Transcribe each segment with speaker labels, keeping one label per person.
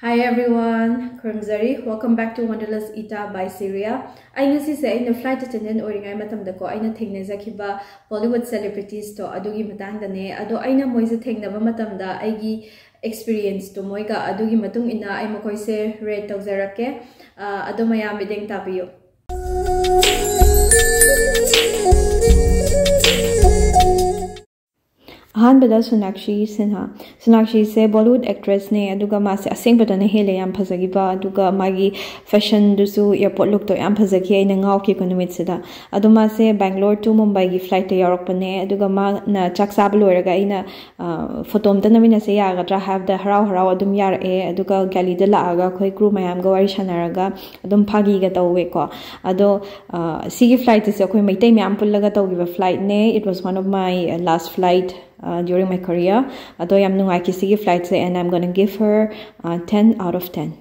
Speaker 1: Hi everyone, Kurumzari. Welcome back to Wanderlust Ita by Syria. Aina si sa Eina Flight Attendant oringai matamda ko aina thengnakhiba Bollywood celebrities to adugi matangda ne ado aina moise thengnaba matamda aigi experience to moiga adugi matung ina ai makoi se rate tawjarake ado mayam bideng tabiyo. Ahanbada Sonakshi Sinha. Sonakshi se Bollywood actress ne aduga ma se aseng bada ne hele yam phazagiba aduga magi fashion dusu airport look to yam phazagi aina ngaw ki konumit sida aduma se Bangalore to Mumbai gi flight te yorok pane aduga ma na chaksa bloiraga aina photom ta namina se yagadra have the harau adum yar e aduga gali da laaga khoi crew mayam ga wari shanaraga adum phagi ga tawwe ko ado sigi flight se khoi maitai myam pullaga tawgiba flight ne. It was one of my last flight during my career. Ado yam nungai ki sigi flight se and I'm gonna give her 10 out of 10.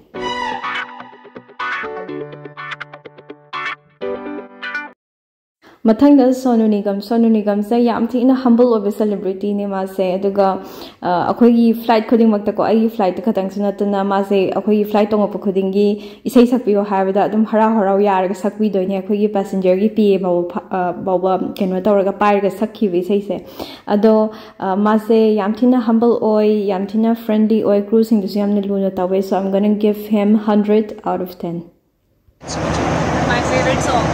Speaker 1: Mathangda SONU NIGAM se yam thina humble of a celebrity ne ma se aduga akhoi gi flight khuding makta ko ai flight khatang sunatna ma se akhoi gi flight tong op khuding gi isai sakpiyo habida adum harau yarga sakbi doine akhoi gi passenger gi pa bawa keno tawraga pairga sakhi wi sai se ado ma se yam thina humble oi yam thina friendly oi crew sing du yam ne luna tawe, so I'm gonna give him 100 out of 10.
Speaker 2: My favorite song.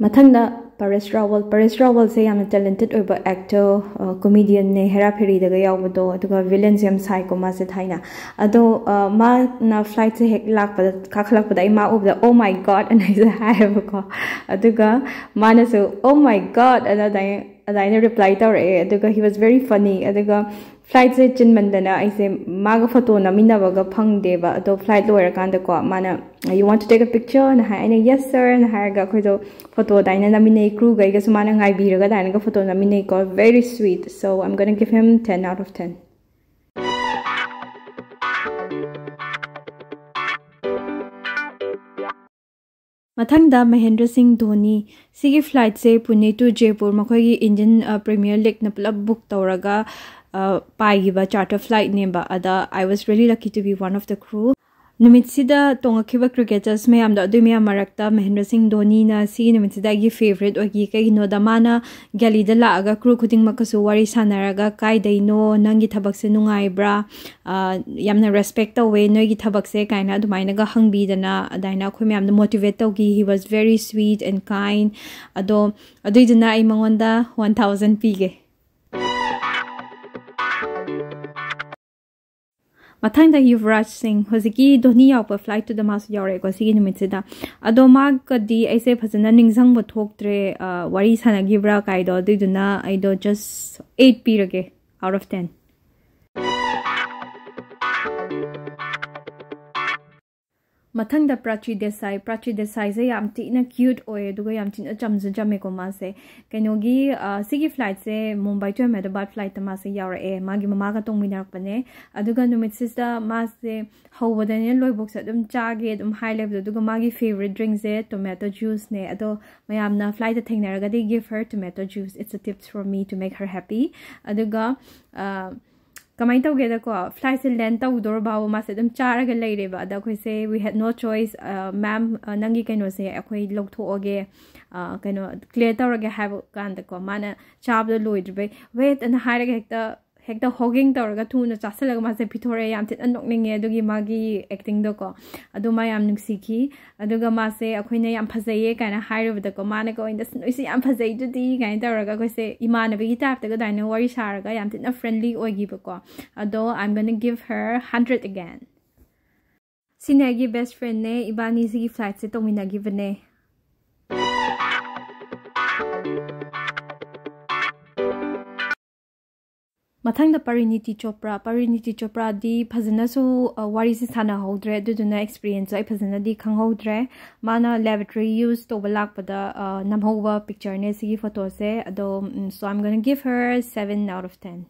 Speaker 1: Mathangda PARESH RAWAL se yam talented over actor comedian ne hera pheri daga yawdo aduga villains yam sai ko ma se thaina ado ma na flight se hek lak pada khakhlak pada ma obda oh my god and I have ko aduga mana so oh my god and reply tawre aduga he was very funny aduga flight se chin mandana I say maga photo na minabaga phangde ba ado flight lower kanda ko mana you want to take a picture and I yes sir and ga khoido photo daina na minai crew ga sumana ngai biraga daina ga photo na minai ko very sweet, so I'm going to give him 10 out of 10. Mathangda Mahendra Singh Dhoni sigi flight se Pune to Jaipur makhoi gi Indian Premier League na pulap book tawraga paigiba charter flight nemba ada I was really lucky to be one of the crew. Numitsida thengnakhiba cricketers mayam da adumi amarakta Mahendra Singh Dhoni na si numitsida gi favorite ogi kai no da mana gali da laaga crew khuding makasu wari sanaraga kai daino nangi thabak se nungai bra yamna respect away no gi thabak se kaina adumaina ga hangbi dana adaina khoi mayam da motivate tawgi. He was very sweet and kind ado aduiduna ai mangonda 1000 pige. Mathangda YUVRAJ Singh hoziki Dhoni yawpa flight to the mas yawre ko sigi numitsida ado mag kadi aise phajana ningzang bo thoktre wari sanagibra kaido diduna aido just 8 pirage out of 10. Mathangda PRACHI DESAI se yam tina cute oye aduga yam tina jamja jame ko ma se kainogi sigi flight se Mumbai to Ahmedabad flight ma se yawra e magi mama ka tong minak pane aduga numit sista ma se howbadane loi box adum chage adum high level aduga magi favorite drink se tomato juice ne ado mayamna flight ta thengnaraga they give her tomato juice. It's a tips for me to make her happy aduga Kamai together ko flight se land tawdor bawo ma se dum charaga leireba ada khoi se we had no choice ma'am nangi kaino se akhoi lokthoge kaino clear tawrage have kan ko mana chabdo loidbe wait and hekta hogging tawraga thuna chasalaga ma se pithore yam tin anokninge adugi magi acting do ko aduma yam nuksiki aduga ma se akhoina yam phajaye kaina hairobda ko mana ko inda noise yam phajai dudi kaina tawraga ko se imanabi gi tap ta daina wari sharaga yam tin friendly oigiba ko ado I'm gonna give her 100 again. Sinagi best friend ne ibani sigi flight se tomina givene. Mathangda PARINEETI CHOPRA di phajana su wari se sana hodre duduna experience ai phajana di khanghodre mana lavatory use to balak pada namhowa picture ne sigi photo se ado so I'm going to give her 7 out of 10.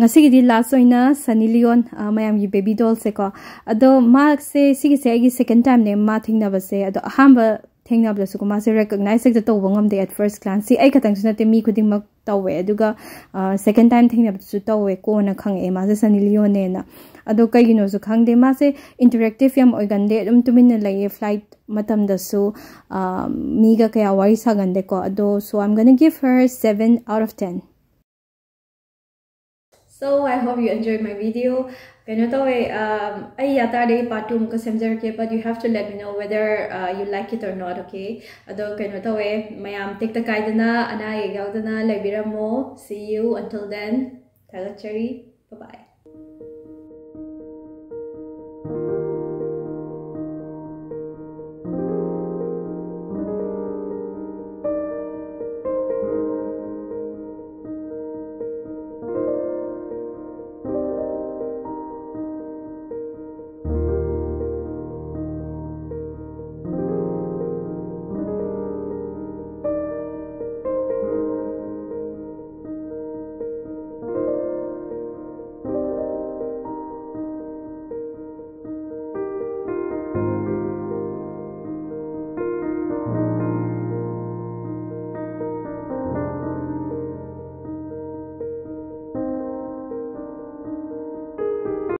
Speaker 1: ngasi di last oina Sunny Leone mayam gi baby doll se ko ado ma se sigi se gi second time ne ma thingna ba se ado hamba thingna ba su ko ma se recognize the to bangam de at first glance si ai khatang suna te mi khuding mak tawe aduga second time thingna ba su tawe ko na khang e ma se Sunny Leone na ado kai gino su khang de ma se interactive yam oigande tumin na lai flight matam da su mi ga kaya wari sa gande ko ado so I'm gonna give her 7 out of 10. So I hope you enjoyed my video. I yata part 2 muka semjar ke, but you have to let me know whether you like it or not, okay? Ado mayam tik takai dana ana yaw dana labiramo. See you until then. Tagachari. Bye bye.